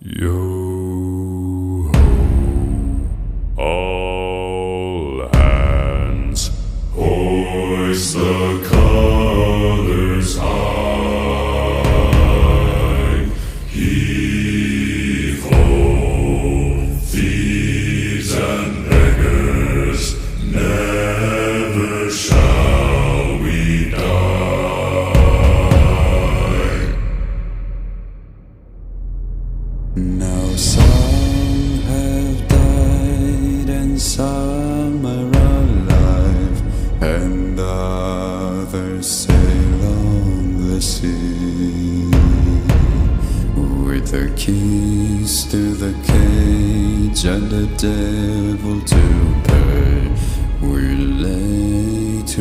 Yo ho, all hands, hoist the colors high. Heave ho, thieves and beggars, never shall we die. Now some have died and some are alive, and others sail on the sea. With the keys to the cage and the devil to pay, we lay